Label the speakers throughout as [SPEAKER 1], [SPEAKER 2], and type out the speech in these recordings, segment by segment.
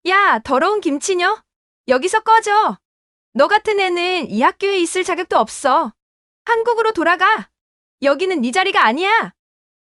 [SPEAKER 1] 야, 더러운 김치녀? 여기서 꺼져. 너 같은 애는 이 학교에 있을 자격도 없어. 한국으로 돌아가. 여기는 네 자리가 아니야.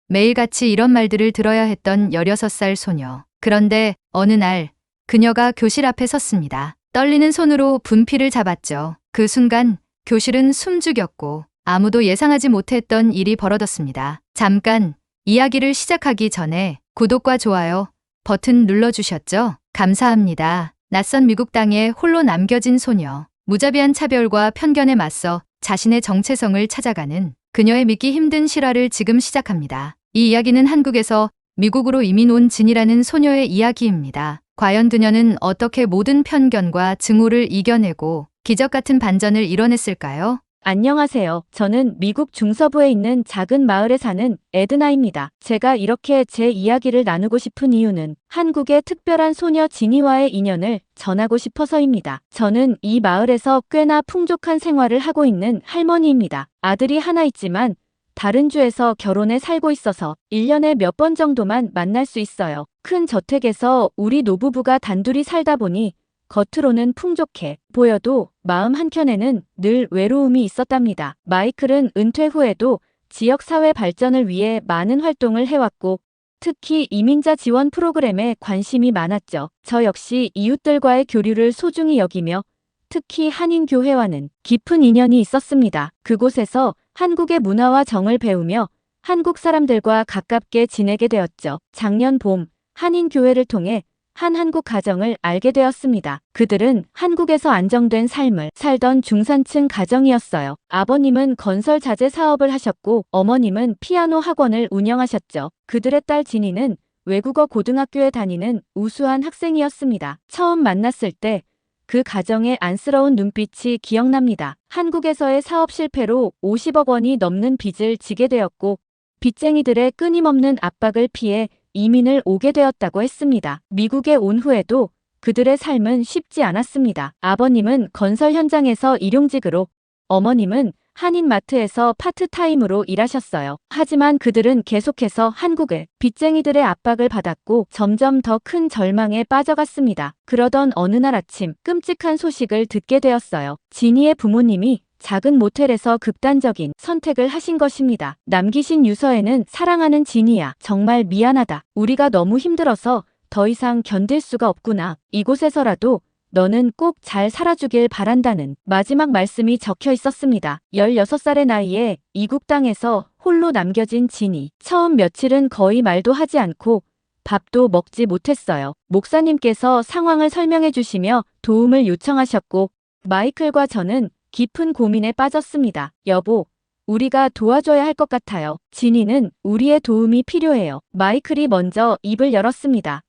[SPEAKER 2] 매일같이 이런 말들을 들어야 했던 16살 소녀. 그런데 어느 날 그녀가 교실 앞에 섰습니다. 떨리는 손으로 분필을 잡았죠. 그 순간 교실은 숨죽였고 아무도 예상하지 못했던 일이 벌어졌습니다. 잠깐 이야기를 시작하기 전에 구독과 좋아요 버튼 눌러주셨죠? 감사합니다. 낯선 미국 땅에 홀로 남겨진 소녀. 무자비한 차별과 편견에 맞서 자신의 정체성을 찾아가는 그녀의 믿기 힘든 실화를 지금 시작합니다. 이 이야기는 한국에서 미국으로 이민 온 진이라는 소녀의 이야기입니다. 과연 그녀는 어떻게 모든 편견과 증오를 이겨내고 기적 같은 반전을 이뤄냈을까요?
[SPEAKER 3] 안녕하세요. 저는 미국 중서부에 있는 작은 마을에 사는 에드나입니다. 제가 이렇게 제 이야기를 나누고 싶은 이유는 한국의 특별한 소녀 지니와의 인연을 전하고 싶어서입니다. 저는 이 마을에서 꽤나 풍족한 생활을 하고 있는 할머니입니다. 아들이 하나 있지만 다른 주에서 결혼해 살고 있어서 1년에 몇 번 정도만 만날 수 있어요. 큰 저택에서 우리 노부부가 단둘이 살다 보니 겉으로는 풍족해 보여도 마음 한켠에는 늘 외로움이 있었답니다. 마이클은 은퇴 후에도 지역사회 발전을 위해 많은 활동을 해왔고 특히 이민자 지원 프로그램에 관심이 많았죠. 저 역시 이웃들과의 교류를 소중히 여기며 특히 한인교회와는 깊은 인연이 있었습니다. 그곳에서 한국의 문화와 정을 배우며 한국 사람들과 가깝게 지내게 되었죠. 작년 봄 한인교회를 통해 한 한국 가정을 알게 되었습니다. 그들은 한국에서 안정된 삶을 살던 중산층 가정이었어요. 아버님은 건설 자재 사업을 하셨고 어머님은 피아노 학원을 운영하셨죠. 그들의 딸 지니는 외국어 고등학교에 다니는 우수한 학생이었습니다. 처음 만났을 때 그 가정의 안쓰러운 눈빛이 기억납니다. 한국에서의 사업 실패로 50억 원이 넘는 빚을 지게 되었고 빚쟁이들의 끊임없는 압박을 피해 이민을 오게 되었다고 했습니다. 미국에 온 후에도 그들의 삶은 쉽지 않았습니다. 아버님은 건설 현장에서 일용직으로, 어머님은 한인마트에서 파트타임으로 일하셨어요. 하지만 그들은 계속해서 한국의 빚쟁이들의 압박을 받았고 점점 더 큰 절망에 빠져갔습니다. 그러던 어느 날 아침 끔찍한 소식을 듣게 되었어요. 지니의 부모님이 작은 모텔에서 극단적인 선택을 하신 것입니다. 남기신 유서에는 사랑하는 지니야, 정말 미안하다. 우리가 너무 힘들어서 더 이상 견딜 수가 없구나. 이곳에서라도 너는 꼭 잘 살아주길 바란다는 마지막 말씀이 적혀 있었습니다. 16살의 나이에 이국 땅에서 홀로 남겨진 지니. 처음 며칠은 거의 말도 하지 않고 밥도 먹지 못했어요. 목사님께서 상황을 설명해 주시며 도움을 요청하셨고 마이클과 저는 깊은 고민에 빠졌습니다. 여보, 우리가 도와줘야 할 것 같아요. 지니는 우리의 도움이 필요해요. 마이클이 먼저 입을 열었습니다.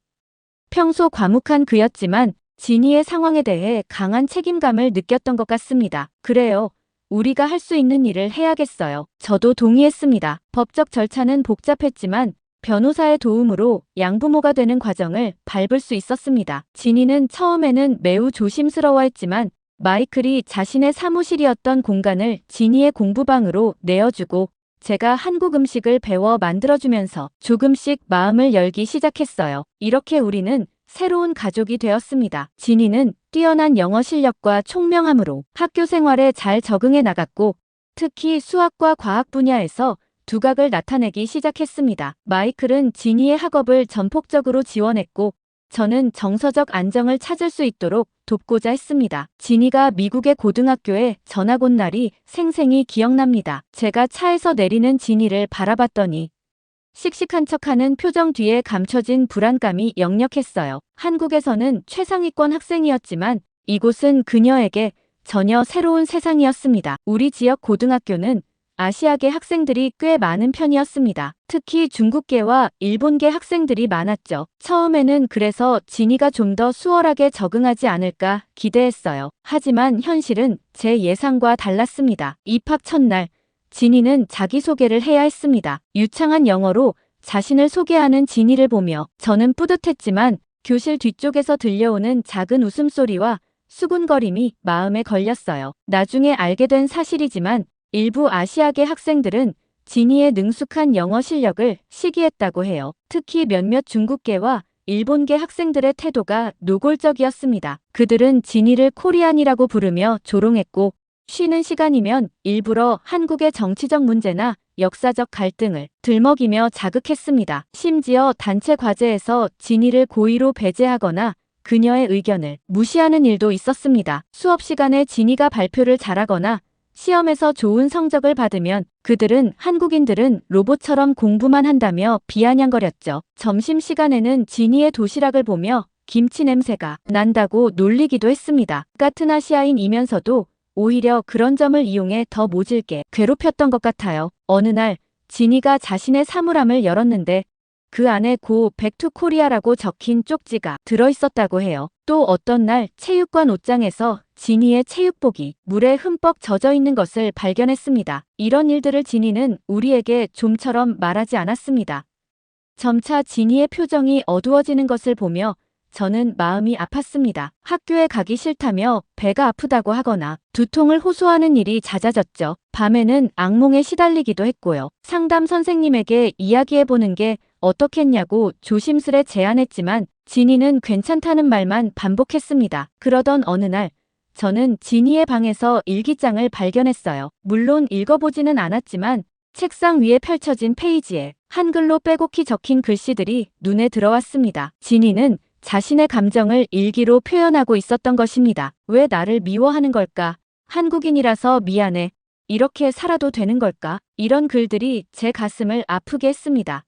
[SPEAKER 3] 평소 과묵한 그였지만 지니의 상황에 대해 강한 책임감을 느꼈던 것 같습니다. 그래요. 우리가 할 수 있는 일을 해야겠어요. 저도 동의했습니다. 법적 절차는 복잡했지만 변호사의 도움으로 양부모가 되는 과정을 밟을 수 있었습니다. 지니는 처음에는 매우 조심스러워했지만 마이클이 자신의 사무실이었던 공간을 지니의 공부방으로 내어주고 제가 한국 음식을 배워 만들어주면서 조금씩 마음을 열기 시작했어요. 이렇게 우리는 새로운 가족이 되었습니다. 지니는 뛰어난 영어 실력과 총명함으로 학교 생활에 잘 적응해 나갔고 특히 수학과 과학 분야에서 두각을 나타내기 시작했습니다. 마이클은 지니의 학업을 전폭적으로 지원했고 저는 정서적 안정을 찾을 수 있도록 돕고자 했습니다. 지니가 미국의 고등학교에 전학 온 날이 생생히 기억납니다. 제가 차에서 내리는 지니를 바라봤더니 씩씩한 척하는 표정 뒤에 감춰진 불안감이 역력했어요. 한국에서는 최상위권 학생이었지만 이곳은 그녀에게 전혀 새로운 세상이었습니다. 우리 지역 고등학교는 아시아계 학생들이 꽤 많은 편이었습니다. 특히 중국계와 일본계 학생들이 많았죠. 처음에는 그래서 지니가 좀 더 수월하게 적응하지 않을까 기대했어요. 하지만 현실은 제 예상과 달랐습니다. 입학 첫날 지니는 자기소개를 해야 했습니다. 유창한 영어로 자신을 소개하는 지니를 보며 저는 뿌듯했지만 교실 뒤쪽에서 들려오는 작은 웃음소리와 수군거림이 마음에 걸렸어요. 나중에 알게 된 사실이지만 일부 아시아계 학생들은 지니의 능숙한 영어 실력을 시기했다고 해요. 특히 몇몇 중국계와 일본계 학생들의 태도가 노골적이었습니다. 그들은 진이를 코리안이라고 부르며 조롱했고 쉬는 시간이면 일부러 한국의 정치적 문제나 역사적 갈등을 들먹이며 자극했습니다. 심지어 단체 과제에서 진이를 고의로 배제하거나 그녀의 의견을 무시하는 일도 있었습니다. 수업 시간에 진이가 발표를 잘하거나 시험에서 좋은 성적을 받으면 그들은 한국인들은 로봇처럼 공부만 한다며 비아냥거렸죠. 점심시간에는 진이의 도시락을 보며 김치 냄새가 난다고 놀리기도 했습니다. 같은 아시아인이면서도 오히려 그런 점을 이용해 더 모질게 괴롭혔던 것 같아요. 어느 날 진이가 자신의 사물함을 열었는데 그 안에 고 백투 코리아라고 적힌 쪽지가 들어있었다고 해요. 또 어떤 날 체육관 옷장에서 진이의 체육복이 물에 흠뻑 젖어 있는 것을 발견했습니다. 이런 일들을 진이는 우리에게 좀처럼 말하지 않았습니다. 점차 진이의 표정이 어두워지는 것을 보며 저는 마음이 아팠습니다. 학교에 가기 싫다며 배가 아프다고 하거나 두통을 호소하는 일이 잦아졌죠. 밤에는 악몽에 시달리기도 했고요. 상담 선생님에게 이야기해보는 게 어떻겠냐고 조심스레 제안했지만 진이는 괜찮다는 말만 반복했습니다. 그러던 어느 날 저는 진이의 방에서 일기장을 발견했어요. 물론 읽어보지는 않았지만 책상 위에 펼쳐진 페이지에 한글로 빼곡히 적힌 글씨들이 눈에 들어왔습니다. 진이는 자신의 감정을 일기로 표현하고 있었던 것입니다. 왜 나를 미워하는 걸까? 한국인이라서 미안해. 이렇게 살아도 되는 걸까? 이런 글들이 제 가슴을 아프게 했습니다.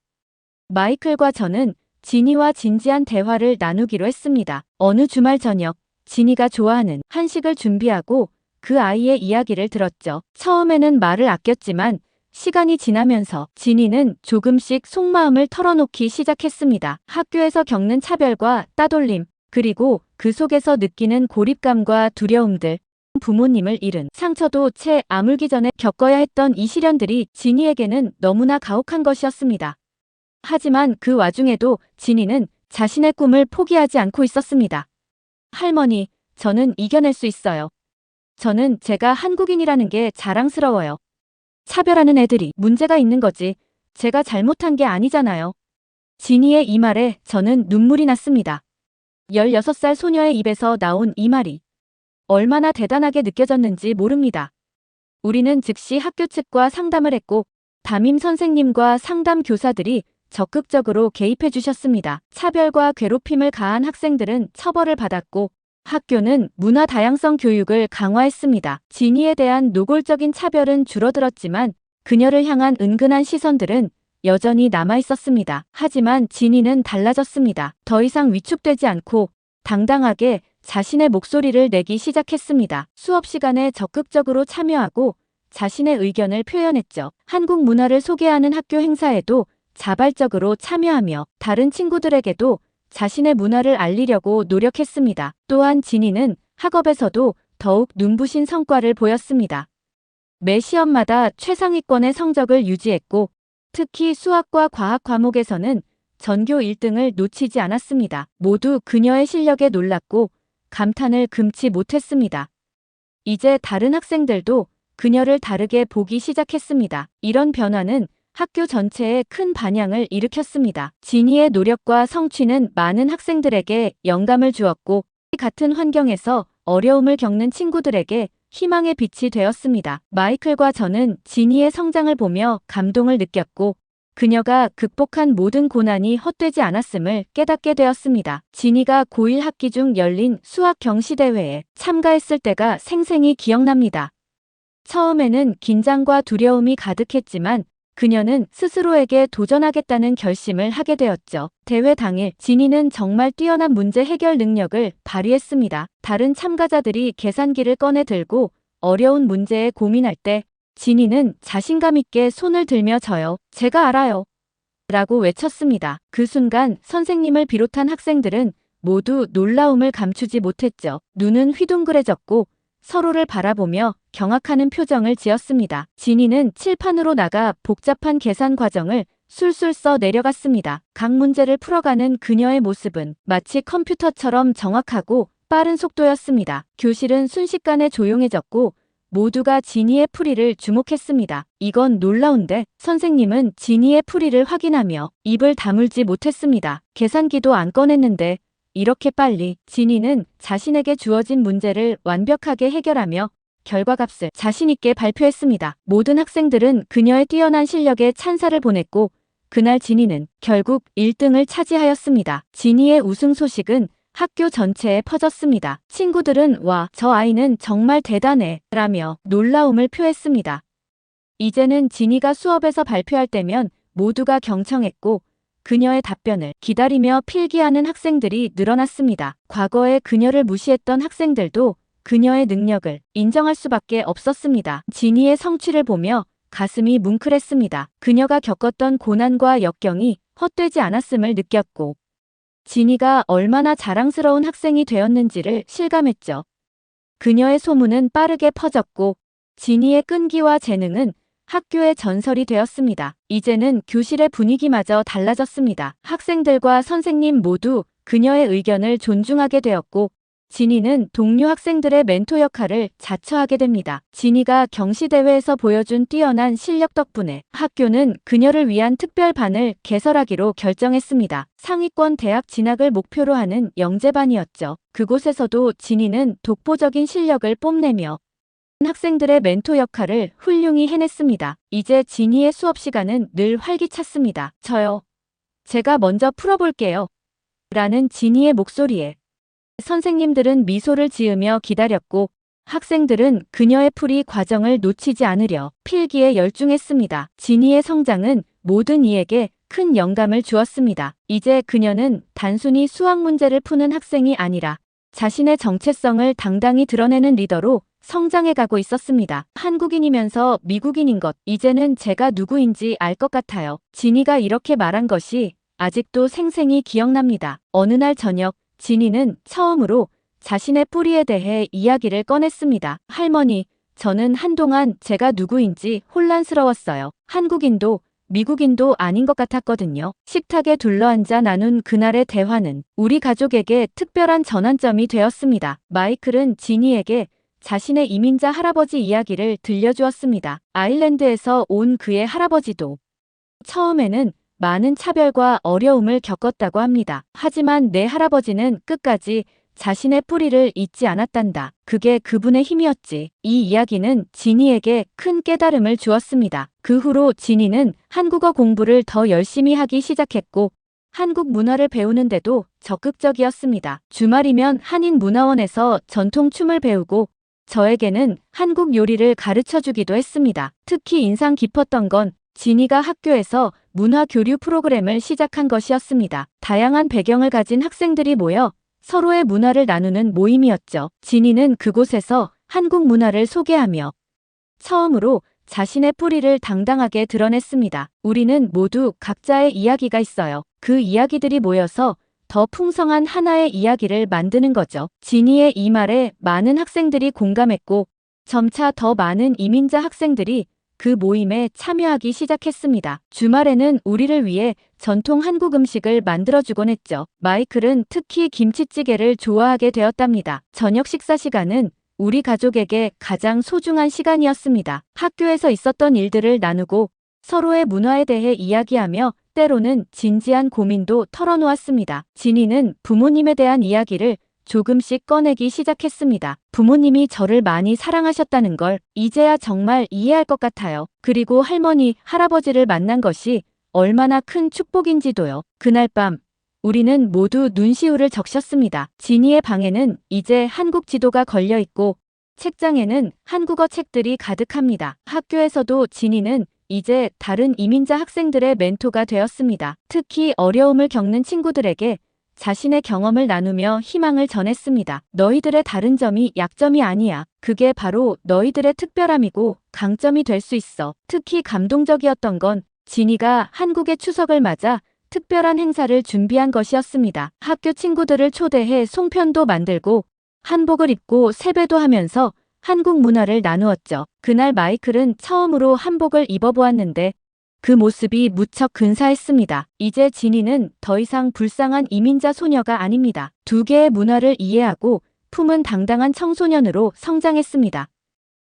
[SPEAKER 3] 마이클과 저는 진이와 진지한 대화를 나누기로 했습니다. 어느 주말 저녁, 진이가 좋아하는 한식을 준비하고 그 아이의 이야기를 들었죠. 처음에는 말을 아꼈지만 시간이 지나면서 진이는 조금씩 속마음을 털어놓기 시작했습니다. 학교에서 겪는 차별과 따돌림, 그리고 그 속에서 느끼는 고립감과 두려움들, 부모님을 잃은 상처도 채 아물기 전에 겪어야 했던 이 시련들이 진이에게는 너무나 가혹한 것이었습니다. 하지만 그 와중에도 진이는 자신의 꿈을 포기하지 않고 있었습니다. 할머니, 저는 이겨낼 수 있어요. 저는 제가 한국인이라는 게 자랑스러워요. 차별하는 애들이 문제가 있는 거지. 제가 잘못한 게 아니잖아요. 진이의 이 말에 저는 눈물이 났습니다. 16살 소녀의 입에서 나온 이 말이 얼마나 대단하게 느껴졌는지 모릅니다. 우리는 즉시 학교 측과 상담을 했고 담임 선생님과 상담 교사들이 적극적으로 개입해 주셨습니다. 차별과 괴롭힘을 가한 학생들은 처벌을 받았고 학교는 문화 다양성 교육을 강화했습니다. 진이에 대한 노골적인 차별은 줄어들었지만 그녀를 향한 은근한 시선들은 여전히 남아 있었습니다. 하지만 진이는 달라졌습니다. 더 이상 위축되지 않고 당당하게 자신의 목소리를 내기 시작했습니다. 수업 시간에 적극적으로 참여하고 자신의 의견을 표현했죠. 한국 문화를 소개하는 학교 행사에도 자발적으로 참여하며 다른 친구들에게도 자신의 문화를 알리려고 노력했습니다. 또한 진이는 학업에서도 더욱 눈부신 성과를 보였습니다. 매 시험마다 최상위권의 성적을 유지했고 특히 수학과 과학 과목에서는 전교 1등을 놓치지 않았습니다. 모두 그녀의 실력에 놀랐고 감탄을 금치 못했습니다. 이제 다른 학생들도 그녀를 다르게 보기 시작했습니다. 이런 변화는 학교 전체에 큰 반향을 일으켰습니다. 진이의 노력과 성취는 많은 학생들에게 영감을 주었고 같은 환경에서 어려움을 겪는 친구들에게 희망의 빛이 되었습니다. 마이클과 저는 진이의 성장을 보며 감동을 느꼈고 그녀가 극복한 모든 고난이 헛되지 않았음을 깨닫게 되었습니다. 진이가 고1 학기 중 열린 수학 경시대회에 참가했을 때가 생생히 기억납니다. 처음에는 긴장과 두려움이 가득했지만 그녀는 스스로에게 도전하겠다는 결심을 하게 되었죠. 대회 당일 진이는 정말 뛰어난 문제 해결 능력을 발휘했습니다. 다른 참가자들이 계산기를 꺼내 들고 어려운 문제에 고민할 때 진이는 자신감 있게 손을 들며 저요. 제가 알아요. 라고 외쳤습니다. 그 순간 선생님을 비롯한 학생들은 모두 놀라움을 감추지 못했죠. 눈은 휘둥그레졌고 서로를 바라보며 경악하는 표정을 지었습니다. 진이는 칠판으로 나가 복잡한 계산 과정을 술술 써 내려갔습니다. 각 문제를 풀어가는 그녀의 모습은 마치 컴퓨터처럼 정확하고 빠른 속도였습니다. 교실은 순식간에 조용해졌고 모두가 지니의 풀이를 주목했습니다. 이건 놀라운데 선생님은 지니의 풀이를 확인하며 입을 다물지 못했습니다. 계산기도 안 꺼냈는데 이렇게 빨리. 지니는 자신에게 주어진 문제를 완벽하게 해결하며 결과값을 자신있게 발표했습니다. 모든 학생들은 그녀의 뛰어난 실력에 찬사를 보냈고 그날 지니는 결국 1등을 차지하였습니다. 지니의 우승 소식은 학교 전체에 퍼졌습니다. 친구들은 와, 저 아이는 정말 대단해 라며 놀라움을 표했습니다. 이제는 지니가 수업에서 발표할 때면 모두가 경청했고 그녀의 답변을 기다리며 필기하는 학생들이 늘어났습니다. 과거에 그녀를 무시했던 학생들도 그녀의 능력을 인정할 수밖에 없었습니다. 지니의 성취를 보며 가슴이 뭉클했습니다. 그녀가 겪었던 고난과 역경이 헛되지 않았음을 느꼈고 지니가 얼마나 자랑스러운 학생이 되었는지를 실감했죠. 그녀의 소문은 빠르게 퍼졌고 지니의 끈기와 재능은 학교의 전설이 되었습니다. 이제는 교실의 분위기마저 달라졌습니다. 학생들과 선생님 모두 그녀의 의견을 존중하게 되었고 지니는 동료 학생들의 멘토 역할을 자처하게 됩니다. 지니가 경시대회에서 보여준 뛰어난 실력 덕분에 학교는 그녀를 위한 특별반을 개설하기로 결정했습니다. 상위권 대학 진학을 목표로 하는 영재반이었죠. 그곳에서도 지니는 독보적인 실력을 뽐내며 학생들의 멘토 역할을 훌륭히 해냈습니다. 이제 지니의 수업 시간은 늘 활기찼습니다. 저요. 제가 먼저 풀어볼게요. 라는 지니의 목소리에 선생님들은 미소를 지으며 기다렸고 학생들은 그녀의 풀이 과정을 놓치지 않으려 필기에 열중했습니다. 지니의 성장은 모든 이에게 큰 영감을 주었습니다. 이제 그녀는 단순히 수학 문제를 푸는 학생이 아니라 자신의 정체성을 당당히 드러내는 리더로 성장해가고 있었습니다. 한국인이면서 미국인인 것, 이제는 제가 누구인지 알 것 같아요. 지니가 이렇게 말한 것이 아직도 생생히 기억납니다. 어느 날 저녁 지니는 처음으로 자신의 뿌리에 대해 이야기를 꺼냈습니다. 할머니, 저는 한동안 제가 누구인지 혼란스러웠어요. 한국인도 미국인도 아닌 것 같았거든요. 식탁에 둘러앉아 나눈 그날의 대화는 우리 가족에게 특별한 전환점이 되었습니다. 마이클은 지니에게 자신의 이민자 할아버지 이야기를 들려주었습니다. 아일랜드에서 온 그의 할아버지도 처음에는 많은 차별과 어려움을 겪었다고 합니다. 하지만 내 할아버지는 끝까지 자신의 뿌리를 잊지 않았단다. 그게 그분의 힘이었지. 이 이야기는 지니에게 큰 깨달음을 주었습니다. 그 후로 지니는 한국어 공부를 더 열심히 하기 시작했고 한국 문화를 배우는데도 적극적이었습니다. 주말이면 한인문화원에서 전통 춤을 배우고 저에게는 한국 요리를 가르쳐 주기도 했습니다. 특히 인상 깊었던 건 지니가 학교에서 문화 교류 프로그램을 시작한 것이었습니다. 다양한 배경을 가진 학생들이 모여 서로의 문화를 나누는 모임이었죠. 지니는 그곳에서 한국 문화를 소개하며 처음으로 자신의 뿌리를 당당하게 드러냈습니다. 우리는 모두 각자의 이야기가 있어요. 그 이야기들이 모여서 더 풍성한 하나의 이야기를 만드는 거죠. 지니의 이 말에 많은 학생들이 공감했고 점차 더 많은 이민자 학생들이 그 모임에 참여하기 시작했습니다. 주말에는 우리를 위해 전통 한국 음식을 만들어주곤 했죠. 마이클은 특히 김치찌개를 좋아하게 되었답니다. 저녁 식사 시간은 우리 가족에게 가장 소중한 시간이었습니다. 학교에서 있었던 일들을 나누고 서로의 문화에 대해 이야기하며 때로는 진지한 고민도 털어놓았습니다. 지니는 부모님에 대한 이야기를 조금씩 꺼내기 시작했습니다. 부모님이 저를 많이 사랑하셨다는 걸 이제야 정말 이해할 것 같아요. 그리고 할머니, 할아버지를 만난 것이 얼마나 큰 축복인지도요. 그날 밤 우리는 모두 눈시울을 적셨습니다. 지니의 방에는 이제 한국 지도가 걸려 있고 책장에는 한국어 책들이 가득합니다. 학교에서도 지니는 이제 다른 이민자 학생들의 멘토가 되었습니다. 특히 어려움을 겪는 친구들에게 자신의 경험을 나누며 희망을 전했습니다. 너희들의 다른 점이 약점이 아니야. 그게 바로 너희들의 특별함이고 강점이 될 수 있어. 특히 감동적이었던 건 지니가 한국의 추석을 맞아 특별한 행사를 준비한 것이었습니다. 학교 친구들을 초대해 송편도 만들고 한복을 입고 세배도 하면서 한국 문화를 나누었죠. 그날 마이클은 처음으로 한복을 입어보았는데 그 모습이 무척 근사했습니다. 이제 지니는 더 이상 불쌍한 이민자 소녀가 아닙니다. 두 개의 문화를 이해하고 품은 당당한 청소년으로 성장했습니다.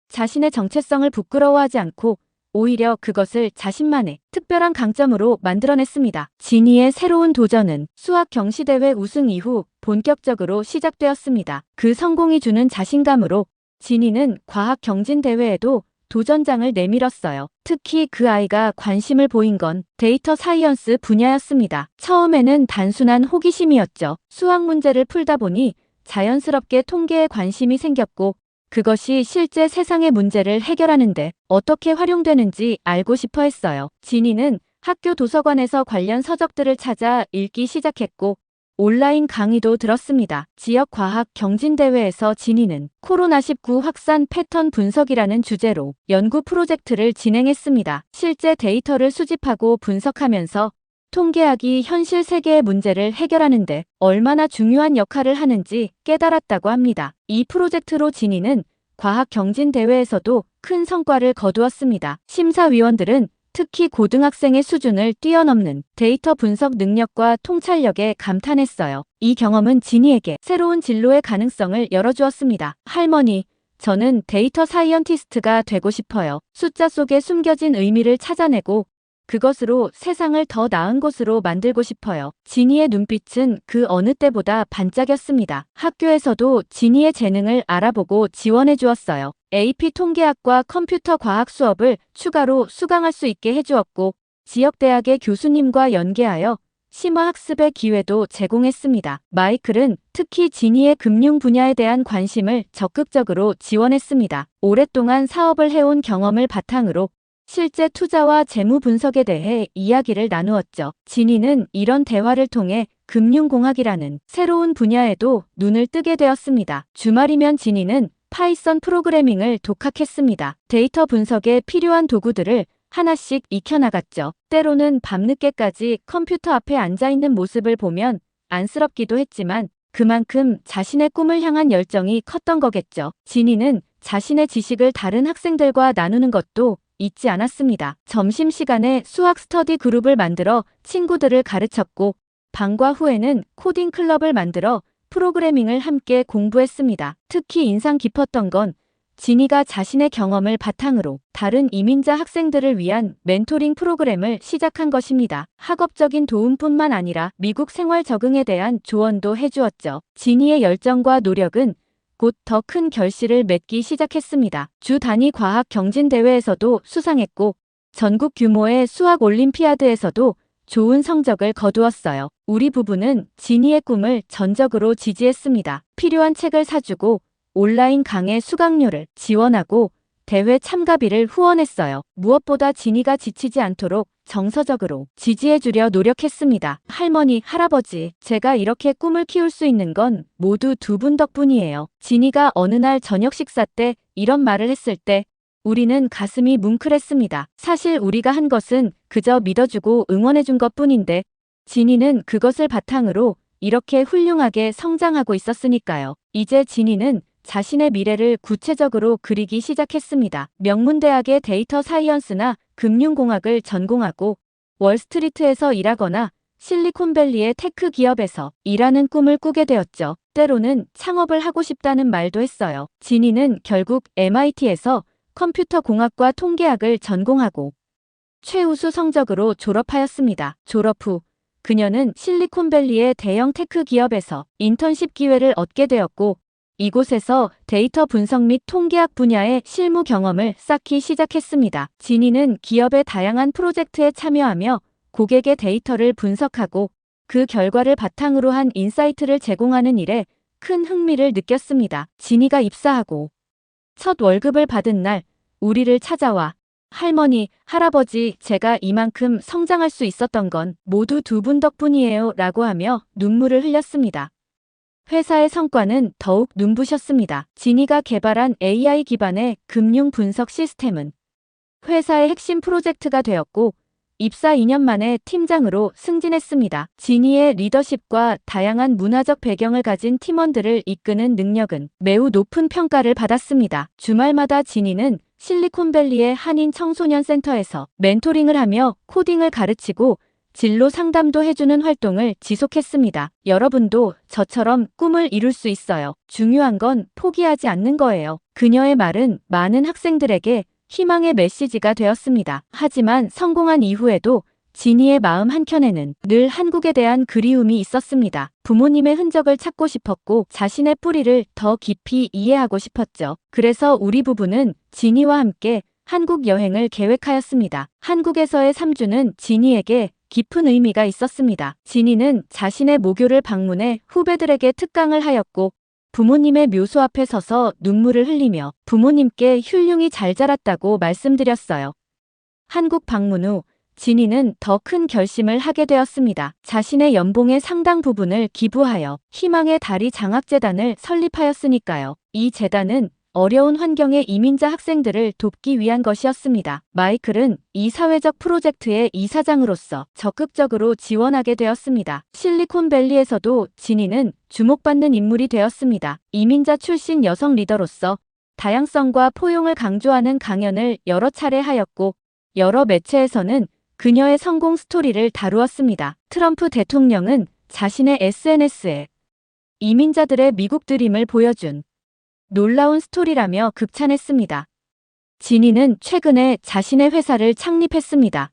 [SPEAKER 3] 자신의 정체성을 부끄러워하지 않고 오히려 그것을 자신만의 특별한 강점으로 만들어냈습니다. 지니의 새로운 도전은 수학 경시대회 우승 이후 본격적으로 시작되었습니다. 그 성공이 주는 자신감으로 지니는 과학 경진대회에도 도전장을 내밀었어요. 특히 그 아이가 관심을 보인 건 데이터 사이언스 분야였습니다. 처음에는 단순한 호기심이었죠. 수학 문제를 풀다 보니 자연스럽게 통계에 관심이 생겼고 그것이 실제 세상의 문제를 해결하는데 어떻게 활용되는지 알고 싶어 했어요. 지니는 학교 도서관에서 관련 서적들을 찾아 읽기 시작했고 온라인 강의도 들었습니다. 지역 과학 경진대회에서 지니는 코로나19 확산 패턴 분석이라는 주제로 연구 프로젝트를 진행했습니다. 실제 데이터를 수집하고 분석하면서 통계학이 현실 세계의 문제를 해결하는데 얼마나 중요한 역할을 하는지 깨달았다고 합니다. 이 프로젝트로 지니는 과학 경진대회에서도 큰 성과를 거두었습니다. 심사위원들은 특히 고등학생의 수준을 뛰어넘는 데이터 분석 능력과 통찰력에 감탄했어요. 이 경험은 지니에게 새로운 진로의 가능성을 열어주었습니다. 할머니, 저는 데이터 사이언티스트가 되고 싶어요. 숫자 속에 숨겨진 의미를 찾아내고 그것으로 세상을 더 나은 곳으로 만들고 싶어요. 지니의 눈빛은 그 어느 때보다 반짝였습니다. 학교에서도 지니의 재능을 알아보고 지원해 주었어요. AP 통계학과 컴퓨터 과학 수업을 추가로 수강할 수 있게 해주었고 지역대학의 교수님과 연계하여 심화학습의 기회도 제공했습니다. 마이클은 특히 지니의 금융 분야에 대한 관심을 적극적으로 지원했습니다. 오랫동안 사업을 해온 경험을 바탕으로 실제 투자와 재무 분석에 대해 이야기를 나누었죠. 지니는 이런 대화를 통해 금융공학이라는 새로운 분야에도 눈을 뜨게 되었습니다. 주말이면 지니는 파이썬 프로그래밍을 독학했습니다. 데이터 분석에 필요한 도구들을 하나씩 익혀나갔죠. 때로는 밤늦게까지 컴퓨터 앞에 앉아있는 모습을 보면 안쓰럽기도 했지만 그만큼 자신의 꿈을 향한 열정이 컸던 거겠죠. 지니는 자신의 지식을 다른 학생들과 나누는 것도 잊지 않았습니다. 점심시간에 수학 스터디 그룹을 만들어 친구들을 가르쳤고 방과 후에는 코딩 클럽을 만들어 프로그래밍을 함께 공부했습니다. 특히 인상 깊었던 건 지니가 자신의 경험을 바탕으로 다른 이민자 학생들을 위한 멘토링 프로그램을 시작한 것입니다. 학업적인 도움뿐만 아니라 미국 생활 적응에 대한 조언도 해주었죠. 지니의 열정과 노력은 곧 더 큰 결실을 맺기 시작했습니다. 주 단위 과학 경진대회에서도 수상했고 전국 규모의 수학 올림피아드에서도 좋은 성적을 거두었어요. 우리 부부는 지니의 꿈을 전적으로 지지했습니다. 필요한 책을 사주고 온라인 강의 수강료를 지원하고 대회 참가비를 후원했어요. 무엇보다 지니가 지치지 않도록 정서적으로 지지해주려 노력했습니다. 할머니, 할아버지, 제가 이렇게 꿈을 키울 수 있는 건 모두 두 분 덕분이에요. 지니가 어느 날 저녁 식사 때 이런 말을 했을 때 우리는 가슴이 뭉클했습니다. 사실 우리가 한 것은 그저 믿어주고 응원해준 것뿐인데 지니는 그것을 바탕으로 이렇게 훌륭하게 성장하고 있었으니까요. 이제 지니는 자신의 미래를 구체적으로 그리기 시작했습니다. 명문대학의 데이터 사이언스나 금융공학을 전공하고 월스트리트에서 일하거나 실리콘밸리의 테크 기업에서 일하는 꿈을 꾸게 되었죠. 때로는 창업을 하고 싶다는 말도 했어요. 지니는 결국 MIT에서 컴퓨터 공학과 통계학을 전공하고 최우수 성적으로 졸업하였습니다. 졸업 후 그녀는 실리콘밸리의 대형 테크 기업에서 인턴십 기회를 얻게 되었고 이곳에서 데이터 분석 및 통계학 분야의 실무 경험을 쌓기 시작했습니다. 지니는 기업의 다양한 프로젝트에 참여하며 고객의 데이터를 분석하고 그 결과를 바탕으로 한 인사이트를 제공하는 일에 큰 흥미를 느꼈습니다. 지니가 입사하고 첫 월급을 받은 날 우리를 찾아와 할머니, 할아버지, 제가 이만큼 성장할 수 있었던 건 모두 두 분 덕분이에요 라고 하며 눈물을 흘렸습니다. 회사의 성과는 더욱 눈부셨습니다. 지니가 개발한 AI 기반의 금융 분석 시스템은 회사의 핵심 프로젝트가 되었고 입사 2년 만에 팀장으로 승진했습니다. 지니의 리더십과 다양한 문화적 배경을 가진 팀원들을 이끄는 능력은 매우 높은 평가를 받았습니다. 주말마다 지니는 실리콘밸리의 한인 청소년 센터에서 멘토링을 하며 코딩을 가르치고 진로 상담도 해주는 활동을 지속했습니다. 여러분도 저처럼 꿈을 이룰 수 있어요. 중요한 건 포기하지 않는 거예요. 그녀의 말은 많은 학생들에게 희망의 메시지가 되었습니다. 하지만 성공한 이후에도 지니의 마음 한켠에는 늘 한국에 대한 그리움이 있었습니다. 부모님의 흔적을 찾고 싶었고 자신의 뿌리를 더 깊이 이해하고 싶었죠. 그래서 우리 부부는 지니와 함께 한국 여행을 계획하였습니다. 한국에서의 3주는 지니에게 깊은 의미가 있었습니다. 지니는 자신의 모교를 방문해 후배들에게 특강을 하였고 부모님의 묘소 앞에 서서 눈물을 흘리며 부모님께 훌륭히 잘 자랐다고 말씀드렸어요. 한국 방문 후 지니는 더 큰 결심을 하게 되었습니다. 자신의 연봉의 상당 부분을 기부하여 희망의 다리 장학재단을 설립하였으니까요. 이 재단은 어려운 환경의 이민자 학생들을 돕기 위한 것이었습니다. 마이클은 이 사회적 프로젝트의 이사장으로서 적극적으로 지원하게 되었습니다. 실리콘밸리에서도 지니는 주목받는 인물이 되었습니다. 이민자 출신 여성 리더로서 다양성과 포용을 강조하는 강연을 여러 차례 하였고 여러 매체에서는 그녀의 성공 스토리를 다루었습니다. 트럼프 대통령은 자신의 SNS에 이민자들의 미국 드림을 보여준 놀라운 스토리라며 극찬했습니다. 지니는 최근에 자신의 회사를 창립했습니다.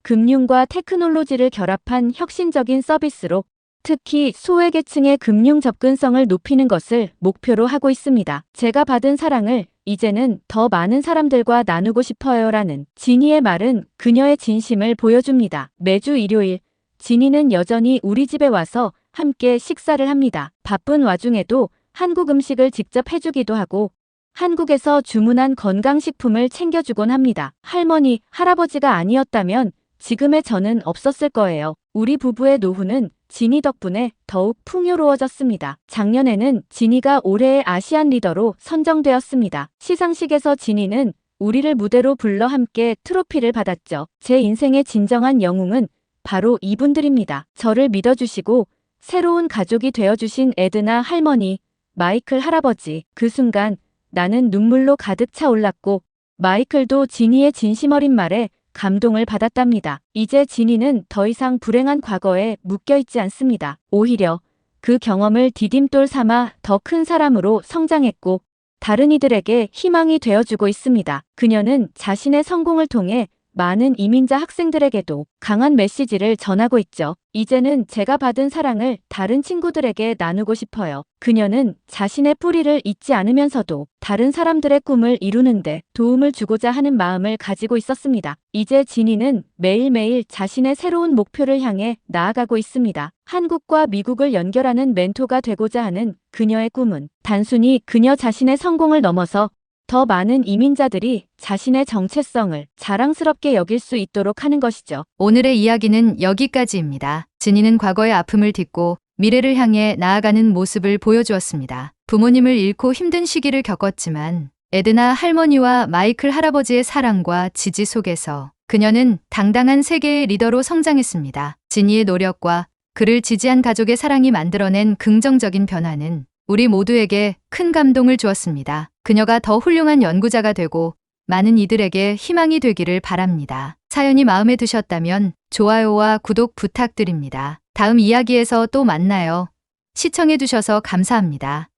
[SPEAKER 3] 금융과 테크놀로지를 결합한 혁신적인 서비스로 특히 소외계층의 금융 접근성을 높이는 것을 목표로 하고 있습니다. 제가 받은 사랑을 이제는 더 많은 사람들과 나누고 싶어요라는 지니의 말은 그녀의 진심을 보여줍니다. 매주 일요일, 지니는 여전히 우리 집에 와서 함께 식사를 합니다. 바쁜 와중에도 한국 음식을 직접 해주기도 하고 한국에서 주문한 건강식품을 챙겨주곤 합니다. 할머니, 할아버지가 아니었다면 지금의 저는 없었을 거예요. 우리 부부의 노후는 지니 덕분에 더욱 풍요로워졌습니다. 작년에는 지니가 올해의 아시안 리더로 선정되었습니다. 시상식에서 지니는 우리를 무대로 불러 함께 트로피를 받았죠. 제 인생의 진정한 영웅은 바로 이분들입니다. 저를 믿어주시고 새로운 가족이 되어주신 에드나 할머니, 마이클 할아버지. 그 순간 나는 눈물로 가득 차올랐고 마이클도 지니의 진심 어린 말에 감동을 받았답니다. 이제 지니는 더 이상 불행한 과거에 묶여있지 않습니다. 오히려 그 경험을 디딤돌 삼아 더 큰 사람으로 성장했고 다른 이들에게 희망이 되어주고 있습니다. 그녀는 자신의 성공을 통해 많은 이민자 학생들에게도 강한 메시지를 전하고 있죠. 이제는 제가 받은 사랑을 다른 친구들에게 나누고 싶어요. 그녀는 자신의 뿌리를 잊지 않으면서도 다른 사람들의 꿈을 이루는데 도움을 주고자 하는 마음을 가지고 있었습니다. 이제 지니는 매일매일 자신의 새로운 목표를 향해 나아가고 있습니다. 한국과 미국을 연결하는 멘토가 되고자 하는 그녀의 꿈은 단순히 그녀 자신의 성공을 넘어서 더 많은 이민자들이 자신의 정체성을 자랑스럽게 여길 수 있도록 하는 것이죠.
[SPEAKER 2] 오늘의 이야기는 여기까지입니다. 지니는 과거의 아픔을 딛고 미래를 향해 나아가는 모습을 보여주었습니다. 부모님을 잃고 힘든 시기를 겪었지만 에드나 할머니와 마이클 할아버지의 사랑과 지지 속에서 그녀는 당당한 세계의 리더로 성장했습니다. 지니의 노력과 그를 지지한 가족의 사랑이 만들어낸 긍정적인 변화는 우리 모두에게 큰 감동을 주었습니다. 그녀가 더 훌륭한 연구자가 되고 많은 이들에게 희망이 되기를 바랍니다. 사연이 마음에 드셨다면 좋아요와 구독 부탁드립니다. 다음 이야기에서 또 만나요. 시청해주셔서 감사합니다.